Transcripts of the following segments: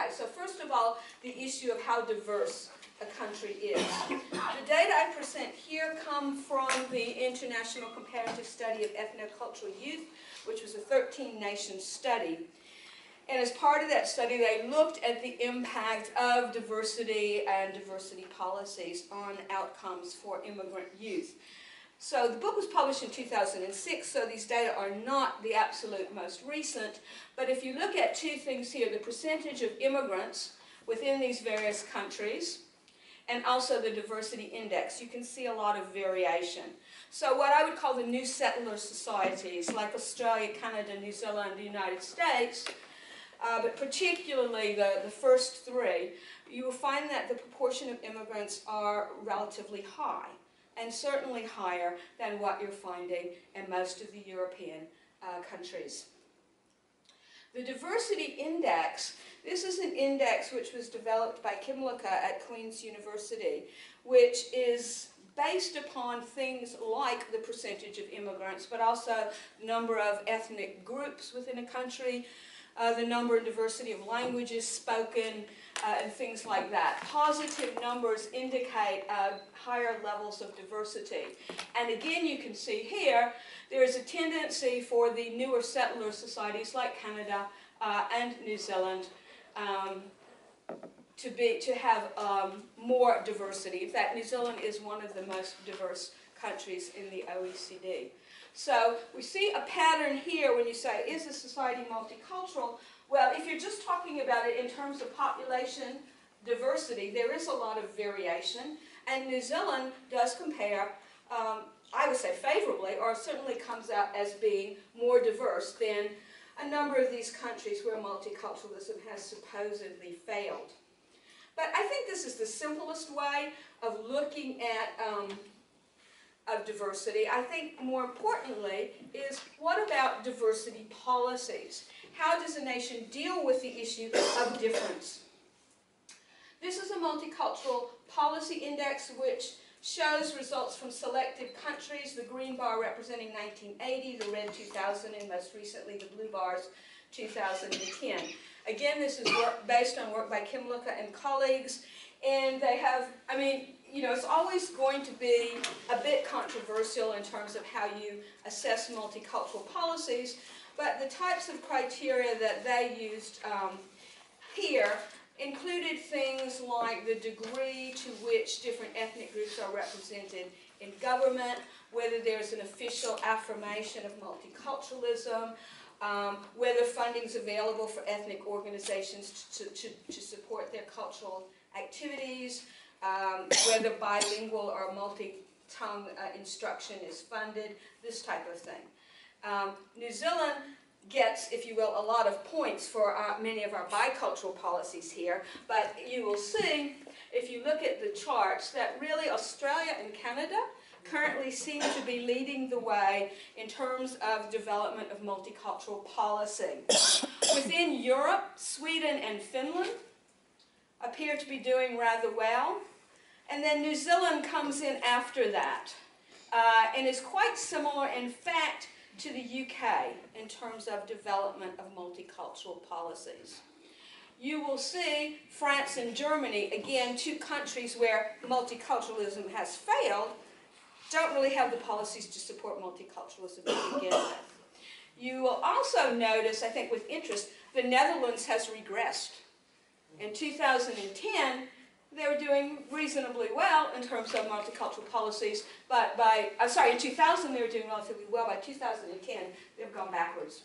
Okay, so first of all, the issue of how diverse a country is. The data I present here come from the International Comparative Study of Ethnocultural Youth, which was a 13-nation study. And as part of that study, they looked at the impact of diversity and diversity policies on outcomes for immigrant youth. So the book was published in 2006, so these data are not the absolute most recent. But if you look at two things here, the percentage of immigrants within these various countries, and also the diversity index, you can see a lot of variation. So what I would call the new settler societies, like Australia, Canada, New Zealand, the United States, but particularly the first three, you will find that the proportion of immigrants are relatively high, and certainly higher than what you're finding in most of the European countries. The diversity index, this is an index which was developed by Kimlicka at Queen's University, which is based upon things like the percentage of immigrants, but also the number of ethnic groups within a country, the number and diversity of languages spoken, and things like that. Positive numbers indicate higher levels of diversity. And again, you can see here, there is a tendency for the newer settler societies like Canada and New Zealand to have more diversity. In fact, New Zealand is one of the most diverse countries in the OECD. So we see a pattern here when you say, is a society multicultural? Well, if you're just talking about it in terms of population diversity, there is a lot of variation. And New Zealand does compare, I would say favorably, or certainly comes out as being more diverse than a number of these countries where multiculturalism has supposedly failed. But I think this is the simplest way of looking at of diversity. I think more importantly is, what about diversity policies? How does a nation deal with the issue of difference? This is a multicultural policy index which shows results from selected countries, the green bar representing 1980, the red 2000, and most recently the blue bars 2010. Again, this is work based on work by Kimlicka and colleagues, and they have, I mean, you know, it's always going to be a bit controversial in terms of how you assess multicultural policies, but the types of criteria that they used here included things like the degree to which different ethnic groups are represented in government, whether there's an official affirmation of multiculturalism, whether funding is available for ethnic organizations to support their cultural activities, whether bilingual or multi-tongue instruction is funded, this type of thing. New Zealand gets, if you will, a lot of points for many of our bicultural policies here, but you will see, if you look at the charts, that really Australia and Canada currently seem to be leading the way in terms of development of multicultural policy. Within Europe, Sweden and Finland appear to be doing rather well, and then New Zealand comes in after that, and is quite similar, in fact, to the UK in terms of development of multicultural policies. You will see France and Germany, again, two countries where multiculturalism has failed, don't really have the policies to support multiculturalism to begin with. You will also notice, I think with interest, the Netherlands has regressed. In 2010, they were doing reasonably well in terms of multicultural policies, but in 2000 they were doing relatively well. By 2010, they've gone backwards.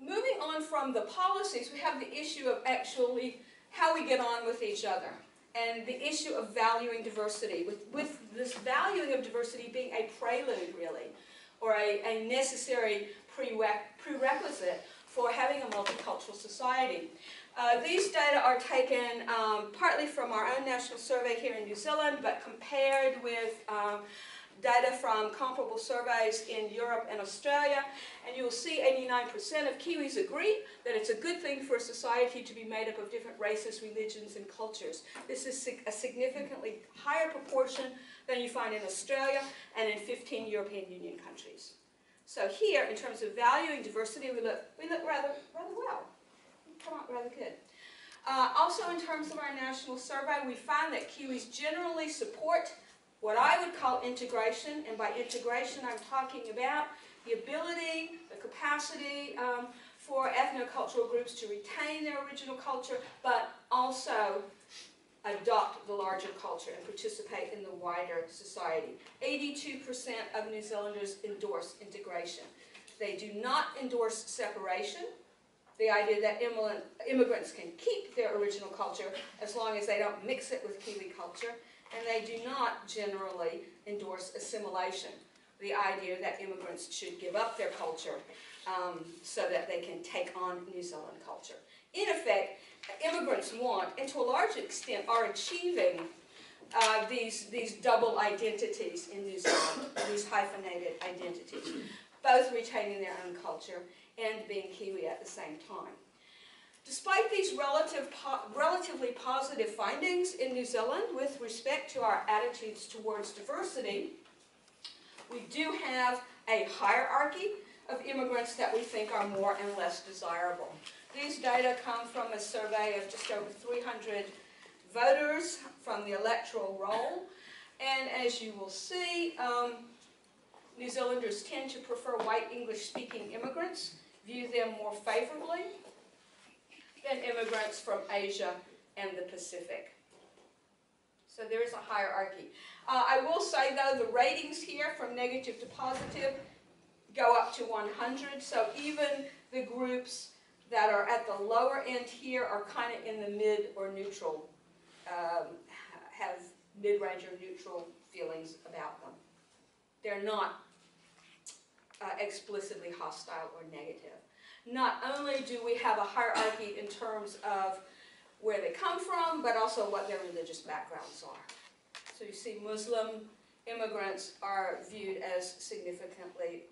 Moving on from the policies, we have the issue of actually how we get on with each other, and the issue of valuing diversity, with this valuing of diversity being a prelude, really, or a necessary prerequisite for having a multicultural society. These data are taken partly from our own national survey here in New Zealand, but compared with data from comparable surveys in Europe and Australia, and you will see 89% of Kiwis agree that it's a good thing for a society to be made up of different races, religions, and cultures. This is a significantly higher proportion than you find in Australia and in 15 European Union countries. So here, in terms of valuing diversity, we look rather well. come out rather good. Also, in terms of our national survey, we find that Kiwis generally support what I would call integration, and by integration I'm talking about the ability, the capacity for ethnocultural groups to retain their original culture, but also adopt the larger culture and participate in the wider society. 82% of New Zealanders endorse integration. They do not endorse separation, the idea that immigrants can keep their original culture as long as they don't mix it with Kiwi culture, and they do not generally endorse assimilation, the idea that immigrants should give up their culture so that they can take on New Zealand culture. In effect, immigrants want, and to a large extent are achieving, these double identities in New Zealand, these hyphenated identities, both retaining their own culture and being Kiwi at the same time. Despite these relatively positive findings in New Zealand with respect to our attitudes towards diversity, we do have a hierarchy of immigrants that we think are more and less desirable. These data come from a survey of just over 300 voters from the electoral roll, and as you will see, New Zealanders tend to prefer white English-speaking immigrants, view them more favorably than immigrants from Asia and the Pacific. So there is a hierarchy. I will say, though, the ratings here from negative to positive go up to 100, so even the groups that are at the lower end here are kind of in the mid or neutral, have mid-range or neutral feelings about them. They're not explicitly hostile or negative. Not only do we have a hierarchy in terms of where they come from, but also what their religious backgrounds are. So you see Muslim immigrants are viewed as significantly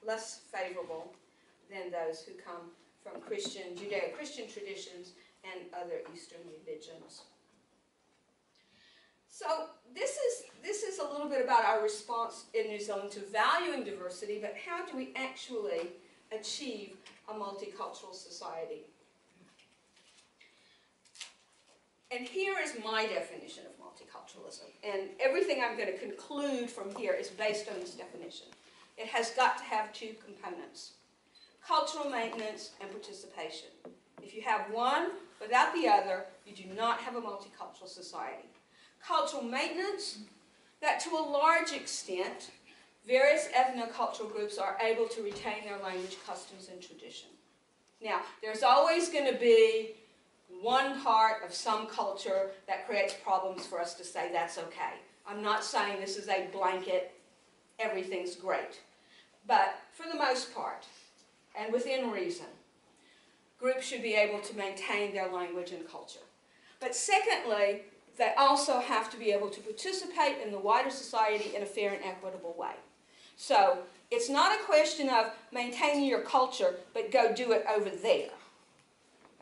less favorable than those who come from Judeo-Christian traditions and other Eastern religions. So this is a little bit about our response in New Zealand to valuing diversity, but how do we actually achieve a multicultural society? And here is my definition of multiculturalism. And everything I'm going to conclude from here is based on this definition. It has got to have two components: cultural maintenance and participation. If you have one without the other, you do not have a multicultural society. Cultural maintenance, that to a large extent, various ethnocultural groups are able to retain their language, customs, and tradition. Now, there's always going to be one part of some culture that creates problems for us to say that's okay. I'm not saying this is a blanket, everything's great. But for the most part, and within reason, groups should be able to maintain their language and culture. But secondly, they also have to be able to participate in the wider society in a fair and equitable way. So it's not a question of maintaining your culture, but go do it over there.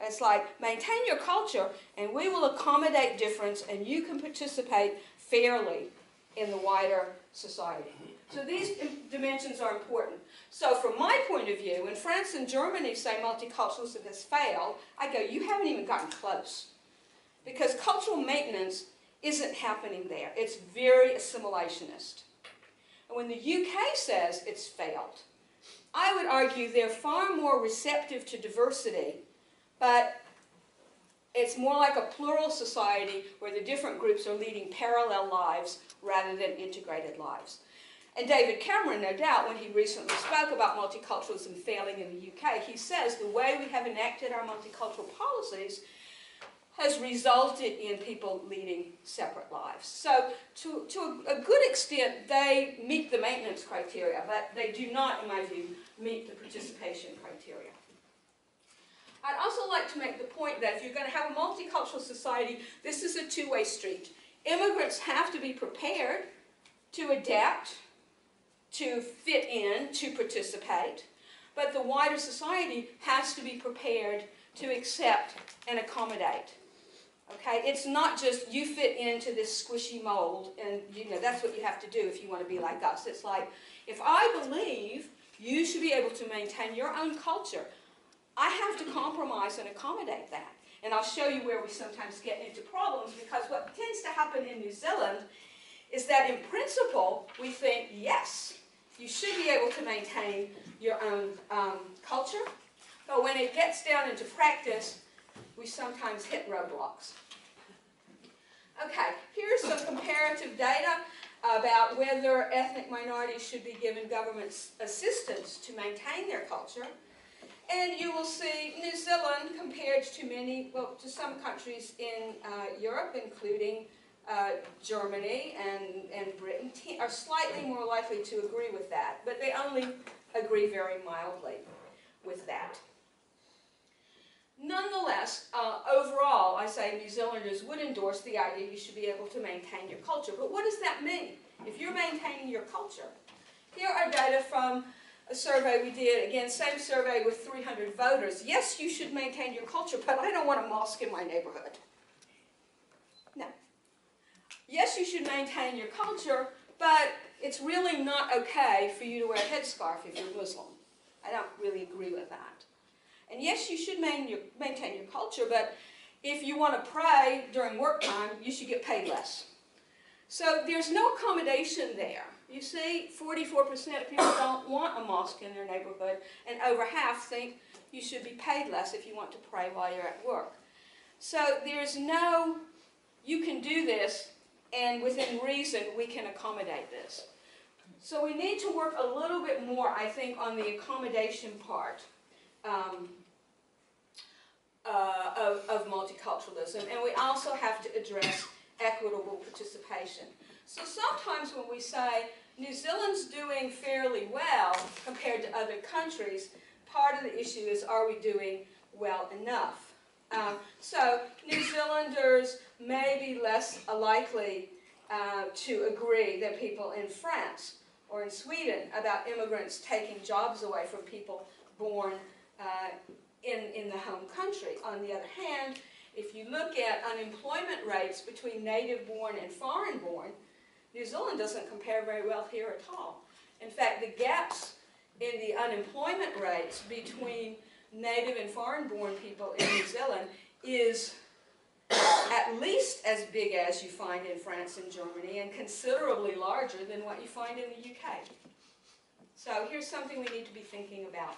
It's like, maintain your culture, and we will accommodate difference, and you can participate fairly in the wider society. So these dimensions are important. So from my point of view, when France and Germany say multiculturalism has failed, I go, you haven't even gotten close. Because cultural maintenance isn't happening there. It's very assimilationist. And when the UK says it's failed, I would argue they're far more receptive to diversity, but it's more like a plural society where the different groups are leading parallel lives rather than integrated lives. And David Cameron, no doubt, when he recently spoke about multiculturalism failing in the UK, he says the way we have enacted our multicultural policies has resulted in people leading separate lives. So to a good extent, they meet the maintenance criteria, but they do not, in my view, meet the participation criteria. I'd also like to make the point that if you're going to have a multicultural society, this is a two-way street. Immigrants have to be prepared to adapt, to fit in, to participate, but the wider society has to be prepared to accept and accommodate. Okay, it's not just you fit into this squishy mold, and that's what you have to do if you want to be like us. It's like, if I believe you should be able to maintain your own culture, I have to compromise and accommodate that. And I'll show you where we sometimes get into problems, because what tends to happen in New Zealand is that in principle we think, yes, you should be able to maintain your own culture, but when it gets down into practice, we sometimes hit roadblocks. Okay, here's some comparative data about whether ethnic minorities should be given government assistance to maintain their culture. And you will see New Zealand compared to to some countries in Europe, including Germany and Britain, are slightly more likely to agree with that, but they only agree very mildly with that. Nonetheless, overall, I say New Zealanders would endorse the idea you should be able to maintain your culture. But what does that mean? If you're maintaining your culture, here are data from a survey we did, again, same survey with 300 voters. Yes, you should maintain your culture, but I don't want a mosque in my neighborhood. No. Yes, you should maintain your culture, but it's really not okay for you to wear a headscarf if you're Muslim. I don't really agree with that. And yes, you should maintain your culture, but if you want to pray during work time, you should get paid less. So there's no accommodation there. You see, 44% of people don't want a mosque in their neighborhood, and over half think you should be paid less if you want to pray while you're at work. So there's no, you can do this, and within reason, we can accommodate this. So we need to work a little bit more, I think, on the accommodation part of multiculturalism, and we also have to address equitable participation. So sometimes when we say New Zealand's doing fairly well compared to other countries, part of the issue is, are we doing well enough? So New Zealanders may be less likely to agree than people in France or in Sweden about immigrants taking jobs away from people born in the home country. On the other hand, if you look at unemployment rates between native-born and foreign-born, New Zealand doesn't compare very well here at all. In fact, the gaps in the unemployment rates between native and foreign-born people in New Zealand is at least as big as you find in France and Germany, and considerably larger than what you find in the UK. So here's something we need to be thinking about.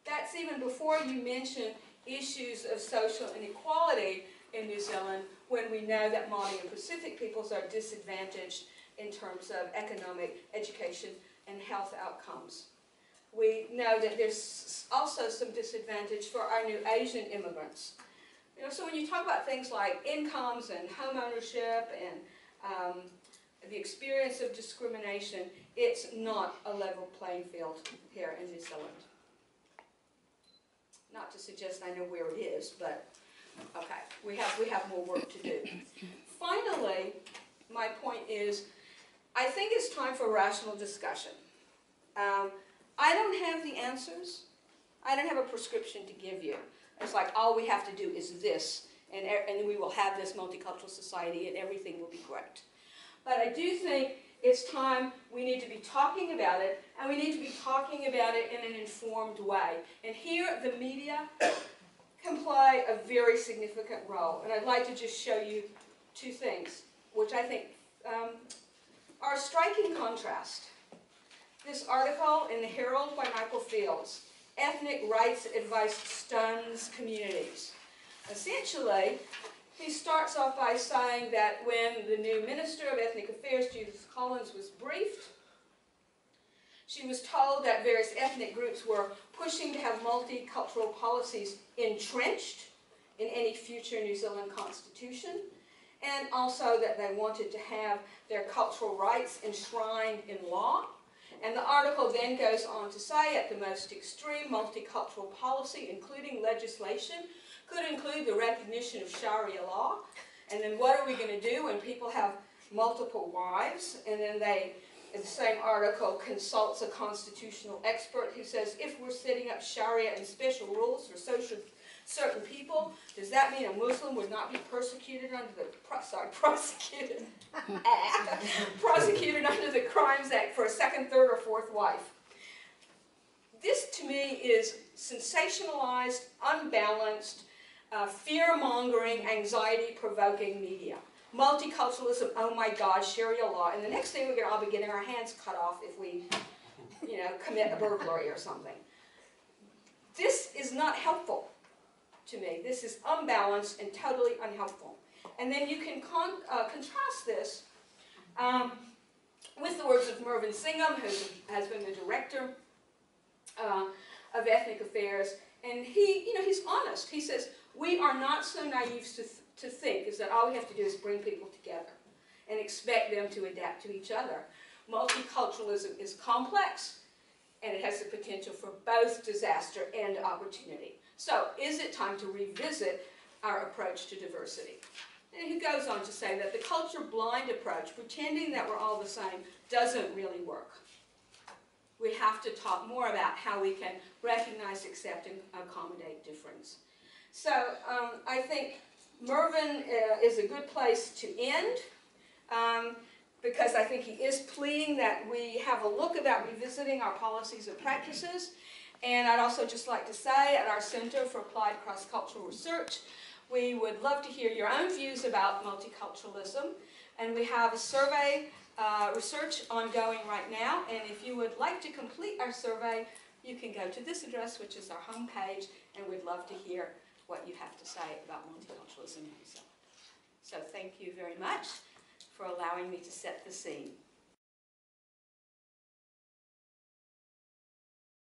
That's even before you mention issues of social inequality in New Zealand, when we know that Māori and Pacific peoples are disadvantaged in terms of economic, education, and health outcomes. We know that there's also some disadvantage for our new Asian immigrants. You know, so when you talk about things like incomes and home ownership and the experience of discrimination, it's not a level playing field here in New Zealand. Not to suggest I know where it is, but okay, we have more work to do. Finally, my point is, I think it's time for rational discussion. I don't have the answers. I don't have a prescription to give you. It's like all we have to do is this, and we will have this multicultural society, and everything will be great. But I do think it's time we need to be talking about it, and we need to be talking about it in an informed way. And here, the media can play a very significant role. And I'd like to just show you two things, which I think are a striking contrast. This article in the Herald by Michael Fields, Ethnic Rights Advice Stuns Communities. Essentially, he starts off by saying that when the new Minister of Ethnic Affairs, Judith Collins, was briefed, she was told that various ethnic groups were pushing to have multicultural policies entrenched in any future New Zealand constitution, and also that they wanted to have their cultural rights enshrined in law. And the article then goes on to say, at the most extreme, multicultural policy, including legislation, could include the recognition of Sharia law. And then what are we going to do when people have multiple wives? And then in the same article, consults a constitutional expert who says, if we're setting up Sharia and special rules for certain people, does that mean a Muslim would not be persecuted under the, prosecuted under the Crimes Act for a second, third, or fourth wife? This, to me, is sensationalized, unbalanced, fear-mongering, anxiety-provoking media. Multiculturalism, oh my God, Sharia law. And the next thing we're going to all be getting our hands cut off if we, commit a burglary or something. This is not helpful to me. This is unbalanced and totally unhelpful. And then you can contrast this with the words of Mervyn Singham, who has been the director of ethnic affairs. And he's honest. He says, we are not so naive to think is that all we have to do is bring people together and expect them to adapt to each other. Multiculturalism is complex, and it has the potential for both disaster and opportunity. So, is it time to revisit our approach to diversity? And he goes on to say that the culture-blind approach, pretending that we're all the same, doesn't really work. We have to talk more about how we can recognize, accept, and accommodate difference. So I think Mervyn is a good place to end, because I think he is pleading that we have a look about revisiting our policies and practices. And I'd also just like to say, at our Center for Applied Cross-Cultural Research, we would love to hear your own views about multiculturalism. And we have a survey research ongoing right now. And if you would like to complete our survey, you can go to this address, which is our homepage, and we'd love to hear what you have to say about multiculturalism. So thank you very much for allowing me to set the scene.